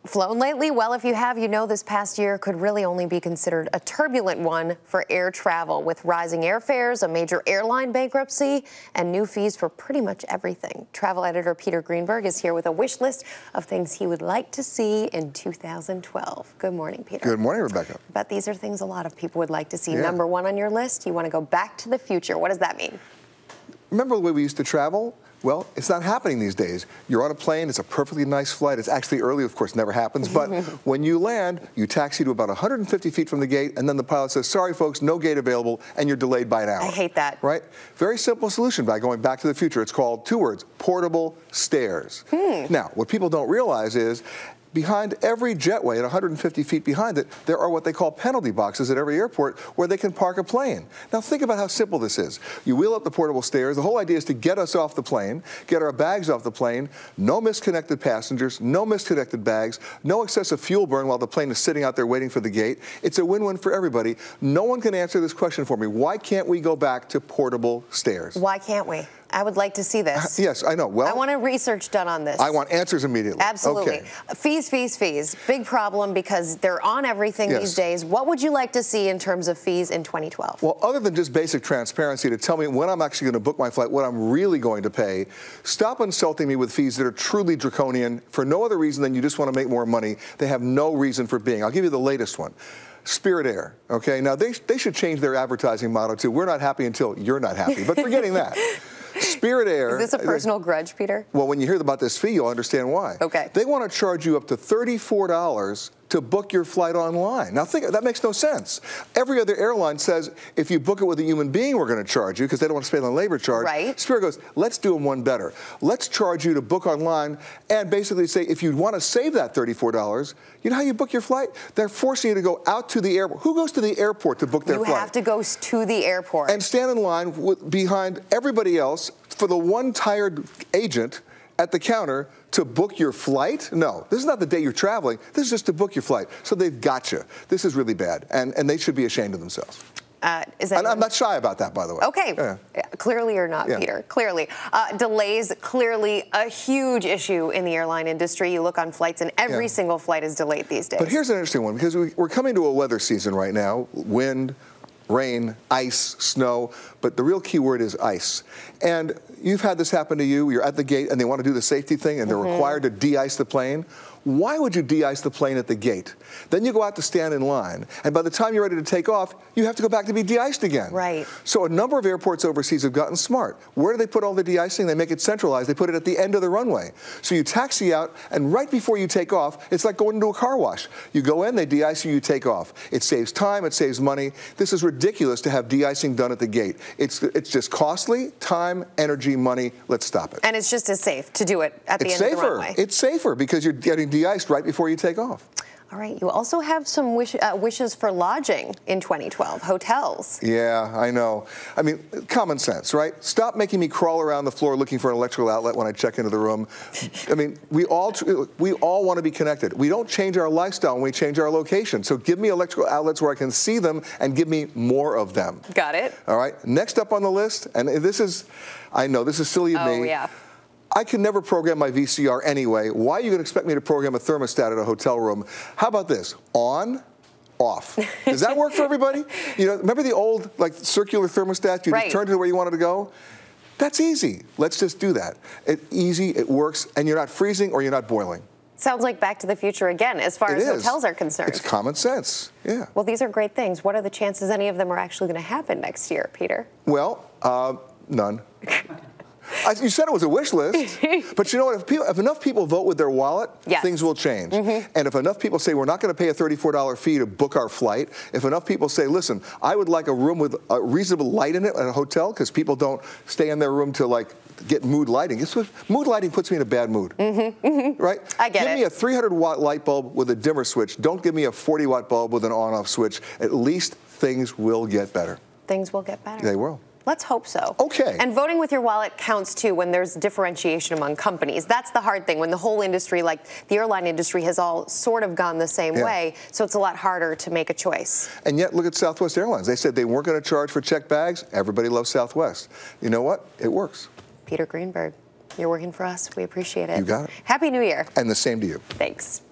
Flown lately? Well, if you have, you know this past year could really only be considered a turbulent one for air travel, with rising airfares, a major airline bankruptcy, and new fees for pretty much everything. Travel editor Peter Greenberg is here with a wish list of things he would like to see in 2012. Good morning, Peter. Good morning, Rebecca. I bet these are things a lot of people would like to see. Yeah. Number one on your list, you want to go back to the future. What does that mean? Remember the way we used to travel? Well, it's not happening these days. You're on a plane, it's a perfectly nice flight. It's actually early, of course, never happens. But when you land, you taxi to about 150 feet from the gate, and then the pilot says, sorry, folks, no gate available, and you're delayed by an hour. I hate that. Right? Very simple solution by going back to the future. It's called, two words, portable stairs. Now, what people don't realize is, behind every jetway, at 150 feet behind it, there are what they call penalty boxes at every airport where they can park a plane. Now think about how simple this is. You wheel up the portable stairs. The whole idea is to get us off the plane, get our bags off the plane, no misconnected passengers, no misconnected bags, no excessive fuel burn while the plane is sitting out there waiting for the gate. It's a win-win for everybody. No one can answer this question for me. Why can't we go back to portable stairs? Why can't we? I would like to see this. Yes, I know. Well, I want research done on this. I want answers immediately. Absolutely. Okay. Fees. Big problem because they're on everything these days. What would you like to see in terms of fees in 2012? Well, other than just basic transparency to tell me when I'm actually going to book my flight, what I'm really going to pay, stop insulting me with fees that are truly draconian for no other reason than you just want to make more money. They have no reason for being. I'll give you the latest one. Spirit Air, okay? Now, they should change their advertising motto to, we're not happy until you're not happy. But forgetting that. Spirit Air. Is this a personal grudge, Peter? Well, when you hear about this fee, you'll understand why. Okay. They want to charge you up to $34 to book your flight online. Now, think, that makes no sense. Every other airline says, if you book it with a human being, we're going to charge you because they don't want to pay the labor charge. Right. Spirit goes, let's do them one better. Let's charge you to book online and basically say, if you want to save that $34, you know how you book your flight? They're forcing you to go out to the airport. Who goes to the airport to book their flight? You have to go to the airport. And stand in line behind everybody else for the one tired agent at the counter to book your flight? No, this is not the day you're traveling. This is just to book your flight. So they've got you. This is really bad, and they should be ashamed of themselves. And I'm not shy about that, by the way. Okay. Yeah. Clearly you're not, Peter. Clearly. Delays, clearly a huge issue in the airline industry. You look on flights, and every single flight is delayed these days. But here's an interesting one, because we're coming to a weather season right now. Wind, rain, ice, snow, but the real key word is ice. And you've had this happen to you. You're at the gate, and they want to do the safety thing, and they're required to de-ice the plane. Why would you de-ice the plane at the gate? Then you go out to stand in line, and by the time you're ready to take off, you have to go back to be de-iced again. Right. So a number of airports overseas have gotten smart. Where do they put all the de-icing? They make it centralized. They put it at the end of the runway. So you taxi out, and right before you take off, it's like going into a car wash. You go in, they de-ice you, you take off. It saves time, it saves money. This is ridiculous to have de-icing done at the gate. It's just costly, time, energy, money. Let's stop it. And it's just as safe to do it at the end of the runway. It's safer because you're getting de-iced right before you take off. All right. You also have some wishes for lodging in 2012, hotels. Yeah, I know. I mean, common sense, right? Stop making me crawl around the floor looking for an electrical outlet when I check into the room. I mean, we all want to be connected. We don't change our lifestyle when we change our location. So give me electrical outlets where I can see them and give me more of them. Got it. All right. Next up on the list, and this is, I know, this is silly of me. Oh, yeah. I can never program my VCR anyway. Why are you going to expect me to program a thermostat at a hotel room? How about this? On, off. Does that work for everybody? You know, remember the old circular thermostat? You just turned it where you wanted to go? That's easy. Let's just do that. It's easy, it works, and you're not freezing or you're not boiling. Sounds like Back to the Future again, as far as hotels are concerned. It's common sense, yeah. Well, these are great things. What are the chances any of them are actually going to happen next year, Peter? Well, none. You said it was a wish list, but you know what? If enough people vote with their wallet, things will change. And if enough people say, we're not going to pay a $34 fee to book our flight, if enough people say, listen, I would like a room with a reasonable light in it at a hotel, because people don't stay in their room to get mood lighting. Mood lighting puts me in a bad mood, right? I get it. Give me a 300-watt light bulb with a dimmer switch. Don't give me a 40-watt bulb with an on-off switch. At least things will get better. Things will get better. They will. Let's hope so. Okay. And voting with your wallet counts, too, when there's differentiation among companies. That's the hard thing, when the whole industry, like the airline industry, has all sort of gone the same way, so it's a lot harder to make a choice. And yet, look at Southwest Airlines. They said they weren't going to charge for checked bags. Everybody loves Southwest. You know what? It works. Peter Greenberg, you're working for us. We appreciate it. You got it. Happy New Year. And the same to you. Thanks.